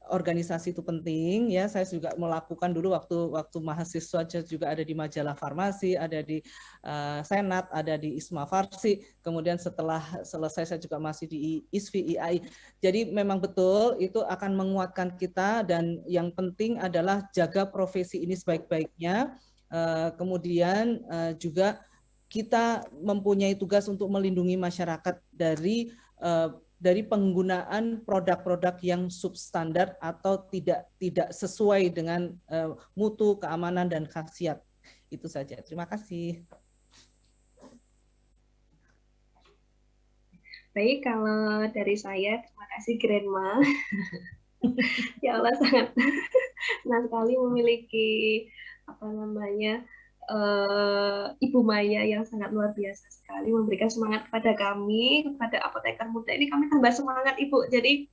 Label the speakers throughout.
Speaker 1: organisasi itu penting ya. Saya juga melakukan dulu waktu mahasiswa juga ada di majalah farmasi, ada di Senat, ada di Isma Farsi. Kemudian setelah selesai saya juga masih di ISFI IAI. Jadi memang betul itu akan menguatkan kita, dan yang penting adalah jaga profesi ini sebaik-baiknya. Kemudian juga kita mempunyai tugas untuk melindungi masyarakat dari penggunaan produk-produk yang substandar atau tidak sesuai dengan mutu, keamanan, dan khasiat. Itu saja. Terima kasih.
Speaker 2: Baik, kalau dari saya, terima kasih Grandma. Ya Allah, sangat senang sekali memiliki Ibu Maya yang sangat luar biasa sekali, memberikan semangat kepada kami, kepada apoteker muda ini. Kami tambah semangat, Ibu. Jadi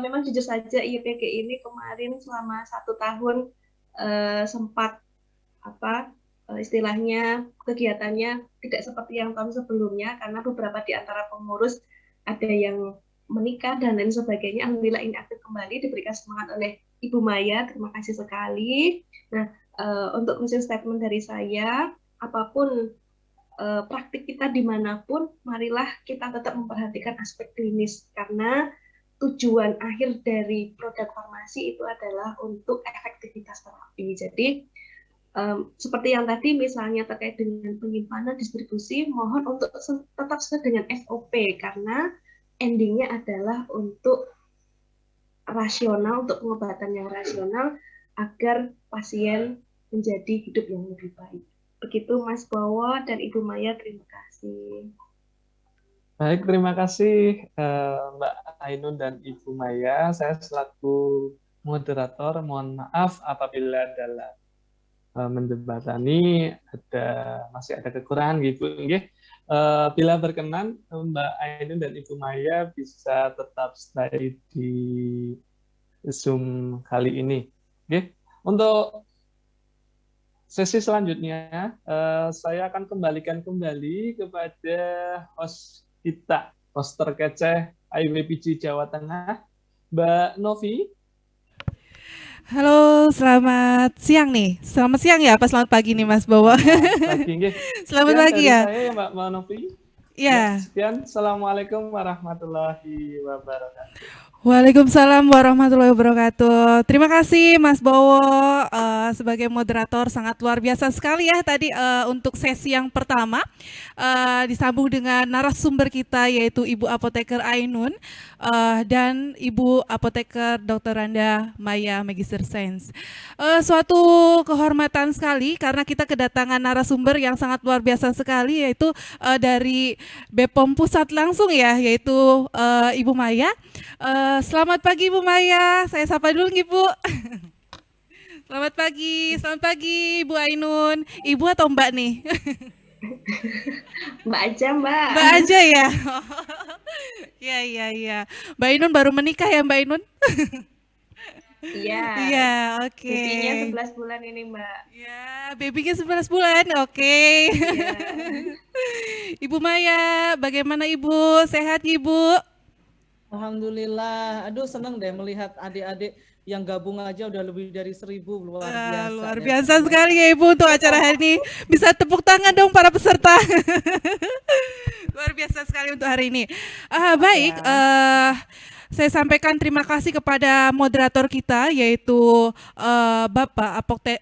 Speaker 2: memang jujur saja IPG ini kemarin selama 1 tahun sempat istilahnya kegiatannya tidak seperti yang tahun sebelumnya, karena beberapa di antara pengurus ada yang menikah dan lain sebagainya. Alhamdulillah ini aktif kembali, diberikan semangat oleh Ibu Maya. Terima kasih sekali. Nah, untuk closing statement dari saya, apapun praktik kita dimanapun, marilah kita tetap memperhatikan aspek klinis, karena tujuan akhir dari produk farmasi itu adalah untuk efektivitas terapi. Jadi seperti yang tadi misalnya terkait dengan penyimpanan, distribusi, mohon untuk tetap sesuai dengan SOP, karena endingnya adalah untuk rasional, untuk pengobatan yang rasional agar pasien menjadi hidup yang lebih baik. Begitu Mas Bowo dan Ibu Maya, terima kasih.
Speaker 3: Baik, terima kasih Mbak Ainun dan Ibu Maya. Saya selaku moderator, mohon maaf apabila dalam menjembatani masih ada kekurangan gitu. Bila berkenan Mbak Ainun dan Ibu Maya bisa tetap stay di Zoom kali ini. Untuk sesi selanjutnya, saya akan kembalikan kembali kepada host kita, host terkece IWPG Jawa Tengah, Mbak Novi.
Speaker 4: Halo, selamat siang nih. Selamat siang ya, apa selamat pagi nih Mas Bowo? Selamat pagi ya.
Speaker 3: Saya Mbak Novi.
Speaker 4: Ya.
Speaker 3: Sekian, Assalamualaikum warahmatullahi wabarakatuh.
Speaker 4: Waalaikumsalam warahmatullahi wabarakatuh. Terima kasih Mas Bowo sebagai moderator, sangat luar biasa sekali ya tadi untuk sesi yang pertama disambung dengan narasumber kita yaitu Ibu Apoteker Ainun dan Ibu Apoteker Dr. Randa Maya Magister Sains. Suatu kehormatan sekali karena kita kedatangan narasumber yang sangat luar biasa sekali yaitu dari BPOM Pusat langsung ya, yaitu Ibu Maya. Selamat pagi Bu Maya, saya sapa dulu nih Bu. Selamat pagi Bu Ainun. Ibu atau Mbak nih?
Speaker 2: Mbak aja Mbak.
Speaker 4: Mbak aja ya. Iya. Mbak Ainun baru menikah ya Mbak Ainun?
Speaker 2: Iya.
Speaker 4: Iya, oke.
Speaker 2: Babynya 11 bulan ini Mbak.
Speaker 4: Ya, babynya 11 bulan, oke.
Speaker 2: Iya.
Speaker 4: Ibu Maya, bagaimana Ibu? Sehat Ibu?
Speaker 1: Alhamdulillah, aduh seneng deh melihat adik-adik yang gabung aja udah lebih dari 1.000, luar biasa.
Speaker 4: Luar biasa sekali ya Ibu untuk acara hari ini. Bisa tepuk tangan dong para peserta. Luar biasa sekali untuk hari ini. Baik, saya sampaikan terima kasih kepada moderator kita yaitu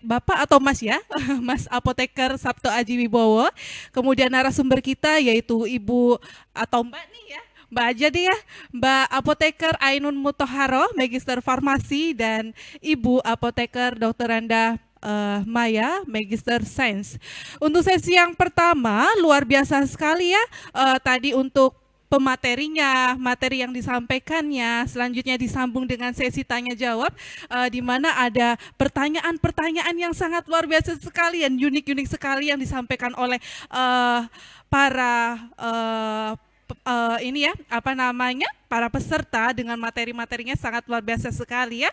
Speaker 4: Bapak atau Mas ya, Mas Apoteker Sabto Aji Wibowo. Kemudian narasumber kita yaitu Ibu atau Mbak nih ya. Mbak aja deh ya, Mbak Apoteker Ainun Mutahharoh, Magister Farmasi, dan Ibu Apoteker Dr. Randa Maya, Magister Sains. Untuk sesi yang pertama, luar biasa sekali ya, tadi untuk pematerinya, materi yang disampaikannya, selanjutnya disambung dengan sesi tanya jawab, di mana ada pertanyaan-pertanyaan yang sangat luar biasa sekali dan unik-unik sekali yang disampaikan oleh para ini ya, apa namanya, para peserta dengan materi-materinya sangat luar biasa sekali ya.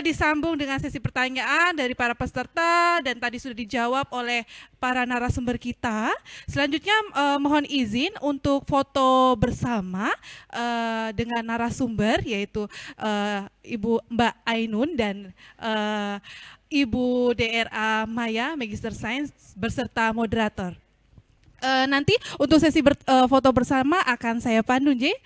Speaker 4: Disambung dengan sesi pertanyaan dari para peserta dan tadi sudah dijawab oleh para narasumber kita. Selanjutnya mohon izin untuk foto bersama dengan narasumber yaitu Ibu Mbak Ainun dan Ibu DRA Maya, Magister Sains beserta moderator. Nanti untuk sesi foto bersama akan saya pandu, J.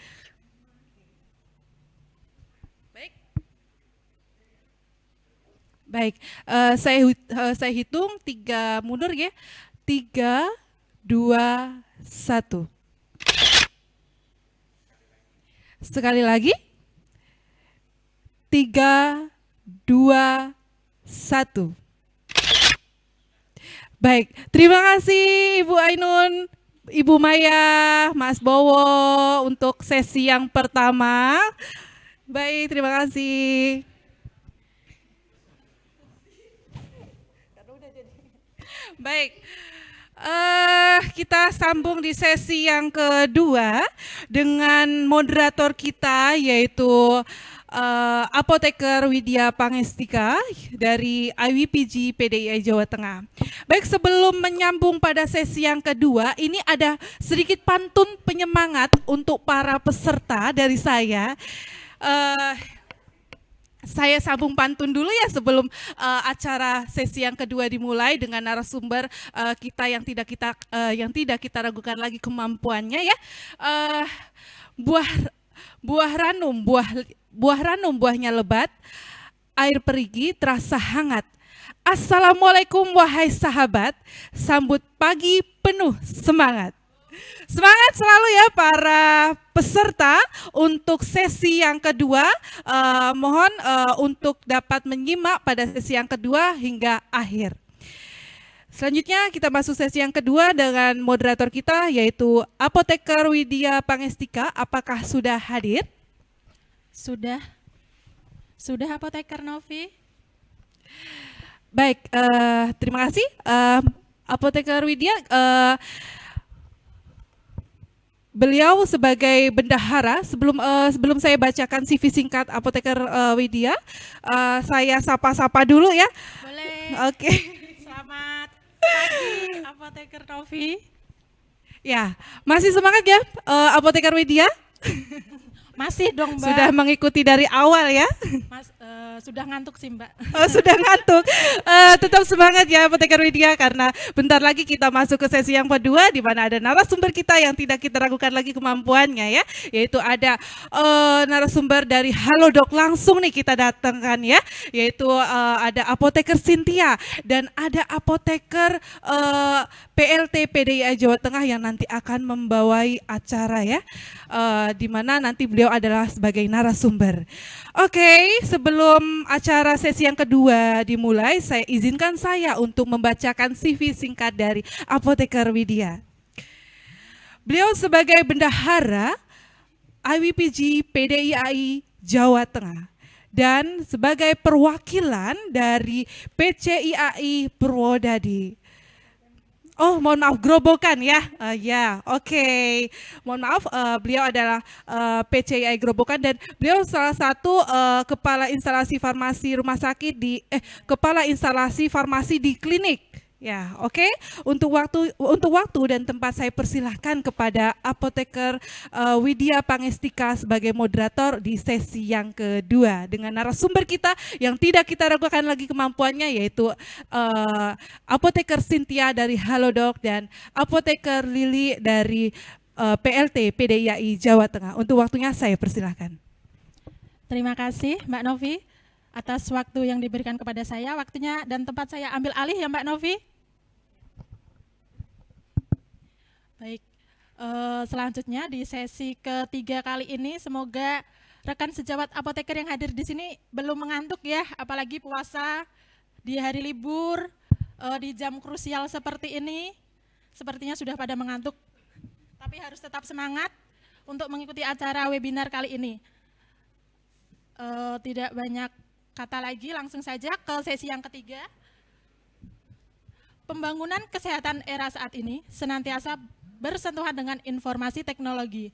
Speaker 4: Baik, saya hitung 3 mundur ya. 3, 2, 1. Sekali lagi. 3, 2, 1. Baik, terima kasih Ibu Ainun, Ibu Maya, Mas Bowo untuk sesi yang pertama. Baik, terima kasih. Baik, kita sambung di sesi yang kedua dengan moderator kita yaitu Apoteker Widya Pangestika dari IWPG PDII Jawa Tengah. Baik, sebelum menyambung pada sesi yang kedua, ini ada sedikit pantun penyemangat untuk para peserta dari saya. Saya sambung pantun dulu ya sebelum acara sesi yang kedua dimulai dengan narasumber kita yang tidak kita ragukan lagi kemampuannya ya. Buah ranum buahnya lebat, air perigi terasa hangat. Assalamualaikum wahai sahabat, sambut pagi penuh semangat. Semangat selalu ya para peserta untuk sesi yang kedua. Mohon untuk dapat menyimak pada sesi yang kedua hingga akhir. Selanjutnya kita masuk sesi yang kedua dengan moderator kita yaitu Apoteker Widya Pangestika. Apakah sudah hadir?
Speaker 5: Sudah Apoteker Novi.
Speaker 4: Baik, terima kasih Apoteker Widya. Beliau sebagai bendahara, sebelum saya bacakan CV singkat Apoteker Widya, saya sapa-sapa dulu ya.
Speaker 5: Boleh.
Speaker 4: Oke.
Speaker 5: Selamat pagi Apoteker Novi.
Speaker 4: Ya, masih semangat ya Apoteker Widya?
Speaker 5: Masih dong Mbak.
Speaker 4: Sudah mengikuti dari awal ya?
Speaker 5: Sudah ngantuk sih Mbak.
Speaker 4: Oh, sudah ngantuk. Tetap semangat ya Apoteker Widya karena bentar lagi kita masuk ke sesi yang kedua di mana ada narasumber kita yang tidak kita ragukan lagi kemampuannya ya, yaitu ada narasumber dari Halodoc langsung nih kita datangkan ya, yaitu ada Apoteker Cynthia dan ada Apoteker PLT PDII Jawa Tengah yang nanti akan membawai acara ya, di mana nanti beliau adalah sebagai narasumber. Oke, sebelum acara sesi yang kedua dimulai, saya izinkan saya untuk membacakan CV singkat dari Apoteker Widya. Beliau sebagai bendahara IWPG PDII Jawa Tengah dan sebagai perwakilan dari PCIAI Purwodadi. Oh, mohon maaf, Grobogan ya. Oke. Mohon maaf, beliau adalah PCIAI Grobogan dan beliau salah satu kepala instalasi farmasi rumah sakit kepala instalasi farmasi di klinik. Ya, oke. Untuk waktu dan tempat saya persilahkan kepada Apoteker Widya Pangestika sebagai moderator di sesi yang kedua dengan narasumber kita yang tidak kita ragukan lagi kemampuannya yaitu Apoteker Cynthia dari Halodoc dan Apoteker Lili dari PLT PDII Jawa Tengah. Untuk waktunya saya persilahkan.
Speaker 5: Terima kasih Mbak Novi atas waktu yang diberikan kepada saya. Waktunya dan tempat saya ambil alih ya Mbak Novi. Baik, selanjutnya di sesi ketiga kali ini semoga rekan sejawat apoteker yang hadir di sini belum mengantuk ya, apalagi puasa di hari libur di jam krusial seperti ini, sepertinya sudah pada mengantuk. Tapi harus tetap semangat untuk mengikuti acara webinar kali ini. Tidak banyak kata lagi, langsung saja ke sesi yang ketiga. Pembangunan kesehatan era saat ini senantiasa bersentuhan dengan informasi teknologi.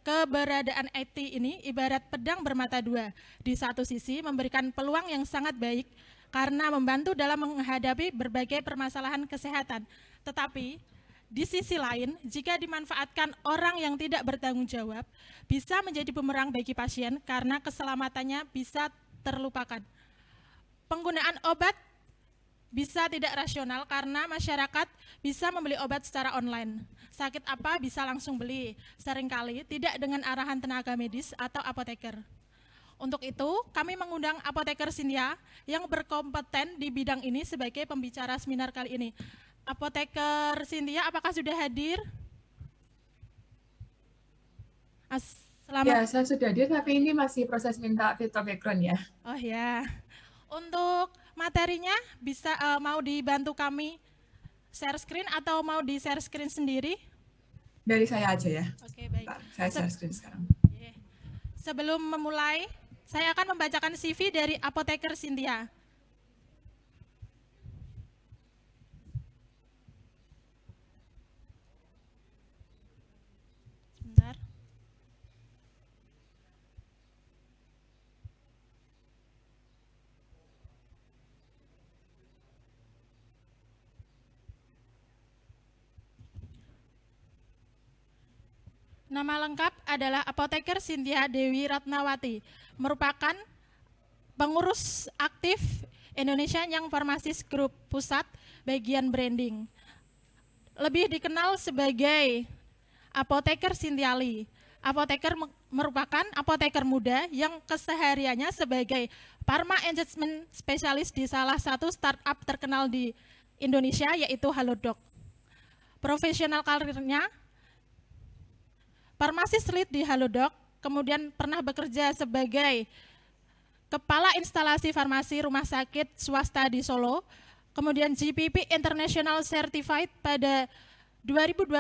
Speaker 5: Keberadaan IT ini ibarat pedang bermata dua. Di satu sisi memberikan peluang yang sangat baik karena membantu dalam menghadapi berbagai permasalahan kesehatan. Tetapi di sisi lain, jika dimanfaatkan orang yang tidak bertanggung jawab, bisa menjadi bumerang bagi pasien karena keselamatannya bisa terlupakan. Penggunaan obat bisa tidak rasional karena masyarakat bisa membeli obat secara online. Sakit apa bisa langsung beli, seringkali tidak dengan arahan tenaga medis atau apoteker. Untuk itu, kami mengundang apoteker Cynthia yang berkompeten di bidang ini sebagai pembicara seminar kali ini. Apoteker Cynthia, apakah sudah hadir?
Speaker 6: Ya, saya sudah hadir, tapi ini masih proses minta video background ya.
Speaker 5: Oh ya. Untuk materinya bisa mau dibantu kami share screen atau mau di share screen sendiri?
Speaker 6: Dari saya aja ya.
Speaker 5: Oke, baik.
Speaker 6: Bentar, saya share screen sekarang.
Speaker 5: Sebelum memulai, saya akan membacakan CV dari apoteker Cynthia. Sebentar. Nama lengkap adalah Apoteker Cynthia Dewi Ratnawati, merupakan pengurus aktif Indonesia Young Pharmacist Group Pusat bagian branding. Lebih dikenal sebagai Apoteker Cynthia Lee. Apoteker merupakan apoteker muda yang kesehariannya sebagai pharma engagement specialist di salah satu startup terkenal di Indonesia yaitu Halodoc. Profesional karirnya farmasis lead di Halodoc, kemudian pernah bekerja sebagai Kepala Instalasi Farmasi Rumah Sakit Swasta di Solo, kemudian GPP International Certified pada 2021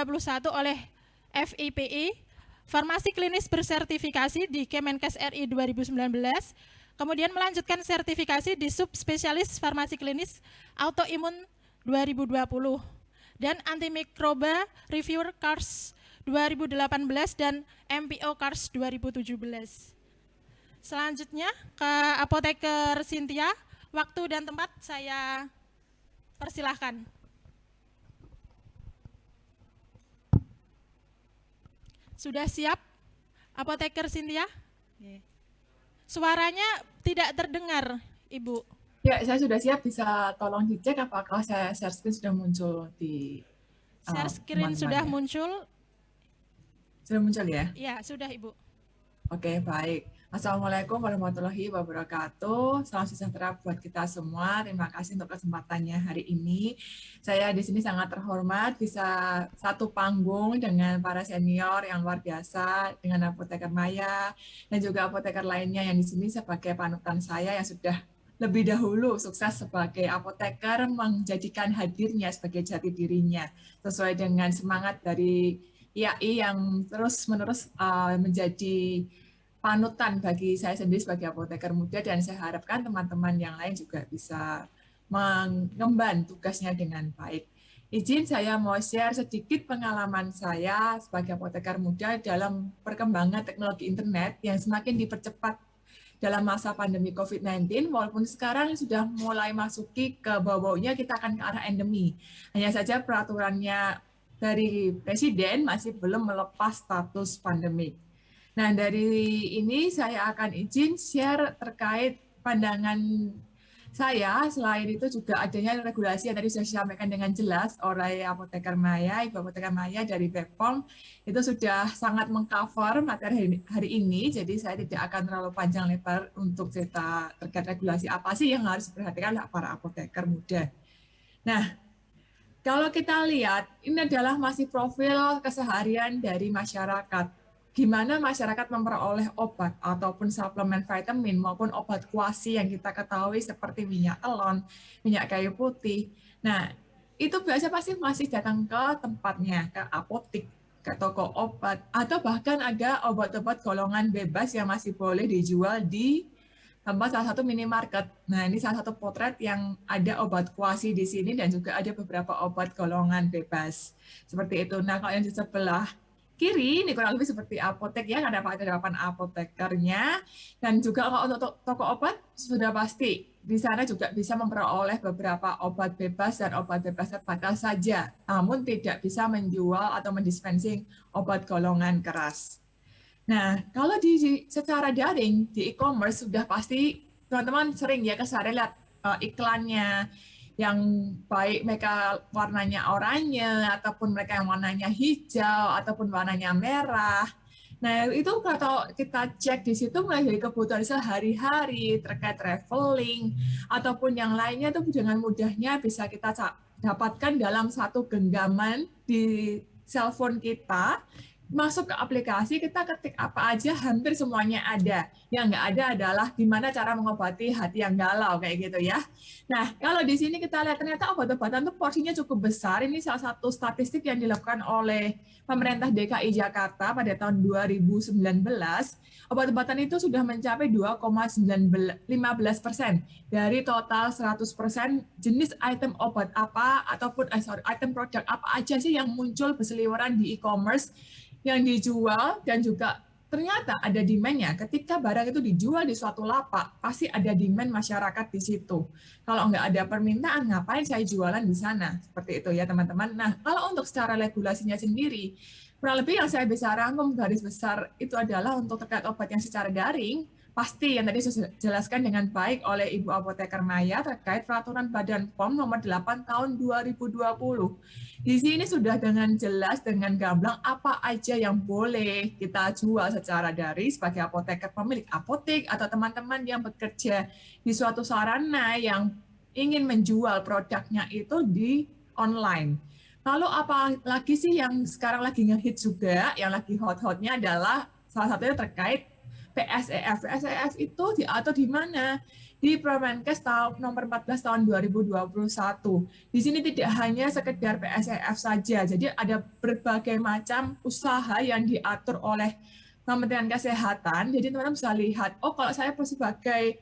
Speaker 5: oleh FIPI, Farmasi Klinis bersertifikasi di Kemenkes RI 2019, kemudian melanjutkan sertifikasi di Subspesialis Farmasi Klinis Autoimun 2020, dan Antimikroba Reviewer CARS 2018 dan MPO CARS 2017. Selanjutnya ke apoteker Cynthia, waktu dan tempat saya persilahkan. Sudah siap apoteker Cynthia? Suaranya tidak terdengar, Ibu.
Speaker 6: Ya, saya sudah siap, bisa tolong dicek apakah saya share screen sudah muncul di
Speaker 5: share screen sudah muncul.
Speaker 6: Sudah muncul ya?
Speaker 5: Ya, sudah Ibu.
Speaker 6: Oke, baik. Assalamualaikum warahmatullahi wabarakatuh. Salam sejahtera buat kita semua. Terima kasih untuk kesempatannya hari ini. Saya di sini sangat terhormat bisa satu panggung dengan para senior yang luar biasa, dengan apoteker Maya dan juga apoteker lainnya yang di sini sebagai panutan saya yang sudah lebih dahulu sukses sebagai apoteker menjadikan hadirnya sebagai jati dirinya sesuai dengan semangat dari IAI yang terus-menerus menjadi panutan bagi saya sendiri sebagai apoteker muda, dan saya harapkan teman-teman yang lain juga bisa mengemban tugasnya dengan baik. Izin saya mau share sedikit pengalaman saya sebagai apoteker muda dalam perkembangan teknologi internet yang semakin dipercepat dalam masa pandemi COVID-19, walaupun sekarang sudah mulai masuki ke bawah-bawahnya kita akan ke arah endemi. Hanya saja peraturannya dari Presiden masih belum melepas status pandemik. Nah, dari ini saya akan izin share terkait pandangan saya. Selain itu juga adanya regulasi yang tadi sudah disampaikan dengan jelas oleh Apoteker Maya, Ibu Apoteker Maya dari BPOM, itu sudah sangat mengcover materi hari ini, jadi saya tidak akan terlalu panjang lebar untuk cerita terkait regulasi apa sih yang harus diperhatikan oleh para apoteker muda. Nah, kalau kita lihat, ini adalah masih profil keseharian dari masyarakat. Gimana masyarakat memperoleh obat ataupun suplemen vitamin maupun obat kuasi yang kita ketahui seperti minyak telon, minyak kayu putih. Nah, itu biasa pasti masih datang ke tempatnya, ke apotik, ke toko obat, atau bahkan ada obat-obat golongan bebas yang masih boleh dijual di tanpa salah satu minimarket. Nah, ini salah satu potret yang ada obat kuasi di sini dan juga ada beberapa obat golongan bebas. Seperti itu. Nah, kalau yang di sebelah kiri, ini kurang lebih seperti apotek ya, ada penerapan apotekernya. Dan juga kalau untuk toko obat, sudah pasti di sana juga bisa memperoleh beberapa obat bebas dan obat bebas terbatas saja, namun tidak bisa menjual atau mendispensing obat golongan keras. Nah, kalau secara daring di e-commerce sudah pasti teman-teman sering ya keseharian lihat iklannya yang baik mereka warnanya oranye ataupun mereka yang warnanya hijau ataupun warnanya merah. Nah, itu kalau kita cek di situ mulai dari kebutuhan sehari-hari terkait traveling ataupun yang lainnya itu dengan mudahnya bisa kita dapatkan dalam satu genggaman di cellphone kita. Masuk ke aplikasi, kita ketik apa aja, hampir semuanya ada. Yang nggak ada adalah gimana cara mengobati hati yang galau, kayak gitu ya. Nah, kalau di sini kita lihat ternyata obat-obatan itu porsinya cukup besar. Ini salah satu statistik yang dilakukan oleh pemerintah DKI Jakarta pada tahun 2019. Obat-obatan itu sudah mencapai 2,15% dari total 100% jenis item obat apa, ataupun item produk apa aja sih yang muncul berseliweran di e-commerce yang dijual, dan juga ternyata ada demand-nya. Ketika barang itu dijual di suatu lapak, pasti ada demand masyarakat di situ. Kalau nggak ada permintaan, ngapain saya jualan di sana? Seperti itu ya teman-teman. Nah, kalau untuk secara regulasinya sendiri, kurang lebih yang saya bisa rangkum garis besar itu adalah untuk terkait obat yang secara daring, pasti yang tadi sudah dijelaskan dengan baik oleh Ibu Apoteker Maya terkait peraturan Badan POM nomor 8 tahun 2020. Di sini sudah dengan jelas, dengan gamblang apa aja yang boleh kita jual secara daring sebagai apoteker pemilik apotek atau teman-teman yang bekerja di suatu sarana yang ingin menjual produknya itu di online. Lalu apa lagi sih yang sekarang lagi ngehit juga, yang lagi hot-hotnya adalah salah satunya terkait PSEF. PSEF itu diatur di mana? Di Permenkes nomor 14 tahun 2021. Di sini tidak hanya sekedar PSEF saja, jadi ada berbagai macam usaha yang diatur oleh Kementerian Kesehatan. Jadi teman-teman bisa lihat, oh kalau saya sebagai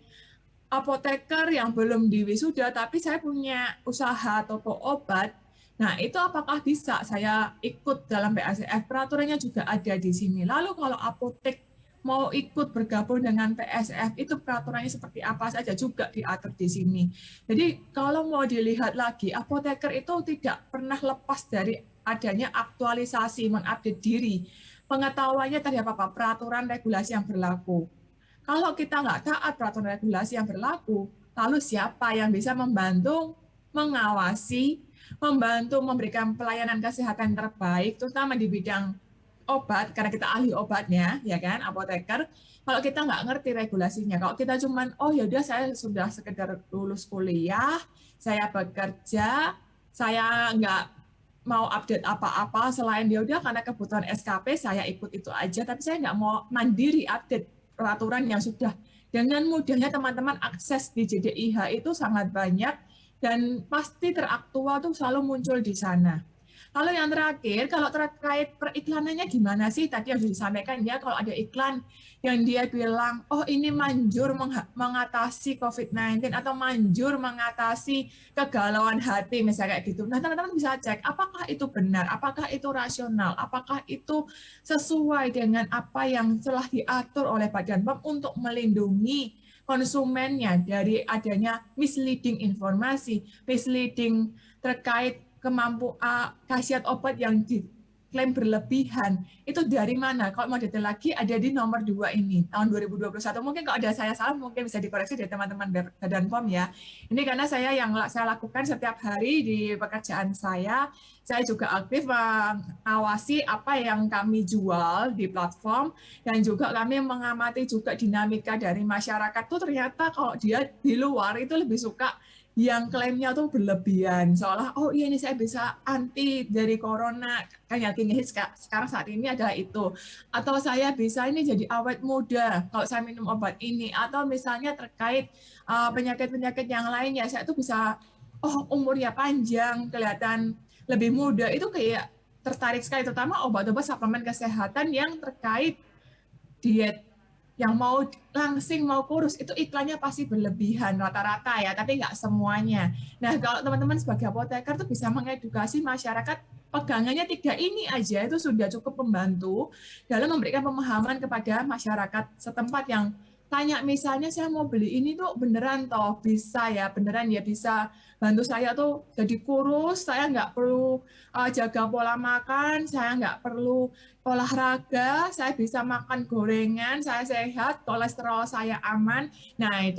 Speaker 6: apoteker yang belum diwisuda, tapi saya punya usaha toko obat, nah itu apakah bisa saya ikut dalam PSEF? Peraturannya juga ada di sini. Lalu kalau apotek mau ikut bergabung dengan PSEF, itu peraturannya seperti apa saja juga diatur di sini. Jadi kalau mau dilihat lagi, apoteker itu tidak pernah lepas dari adanya aktualisasi, mengupdate diri, pengetahuannya terhadap apa peraturan regulasi yang berlaku. Kalau kita nggak taat peraturan regulasi yang berlaku, lalu siapa yang bisa membantu mengawasi, membantu memberikan pelayanan kesehatan terbaik, terutama di bidang obat, karena kita ahli obatnya, ya kan, apoteker. Kalau kita nggak ngerti regulasinya, kalau kita cuman, oh yaudah saya sudah sekedar lulus kuliah, saya bekerja, saya nggak mau update apa-apa selain dia udah karena kebutuhan SKP saya ikut itu aja, tapi saya nggak mau mandiri update peraturan yang sudah dengan mudahnya teman-teman akses di JDIH itu sangat banyak dan pasti teraktual tuh selalu muncul di sana. Lalu yang terakhir, kalau terkait periklanannya gimana sih? Tadi yang sudah disampaikan ya, kalau ada iklan yang dia bilang, oh ini manjur mengatasi COVID-19 atau manjur mengatasi kegalauan hati, misalnya kayak gitu. Nah, teman-teman bisa cek, apakah itu benar, apakah itu rasional, apakah itu sesuai dengan apa yang telah diatur oleh Badan POM untuk melindungi konsumennya dari adanya misleading informasi, misleading terkait khasiat obat yang diklaim berlebihan. Itu dari mana? Kalau mau detail lagi ada di nomor 2 ini, tahun 2021. Mungkin kalau ada saya salah, mungkin bisa dikoreksi dari teman-teman Badan POM ya. Ini karena saya lakukan setiap hari di pekerjaan saya juga aktif mengawasi apa yang kami jual di platform, dan juga kami mengamati juga dinamika dari masyarakat tuh ternyata kalau dia di luar itu lebih suka yang klaimnya tuh berlebihan, seolah oh iya ini saya bisa anti dari corona, kan yang ngehits sekarang saat ini adalah itu, atau saya bisa ini jadi awet muda kalau saya minum obat ini, atau misalnya terkait penyakit-penyakit yang lainnya saya tuh bisa umurnya panjang, kelihatan lebih muda. Itu kayak tertarik sekali, terutama obat-obat suplemen kesehatan yang terkait diet yang mau langsing, mau kurus, itu iklannya pasti berlebihan rata-rata ya, tapi nggak semuanya. Nah, kalau teman-teman sebagai apoteker tuh bisa mengedukasi masyarakat, pegangannya 3 ini aja itu sudah cukup membantu dalam memberikan pemahaman kepada masyarakat setempat yang tanya, misalnya saya mau beli ini tuh beneran toh bisa ya, beneran ya bisa bantu saya tuh jadi kurus, saya nggak perlu jaga pola makan, saya nggak perlu olahraga, saya bisa makan gorengan, saya sehat, kolesterol saya aman. Nah, itu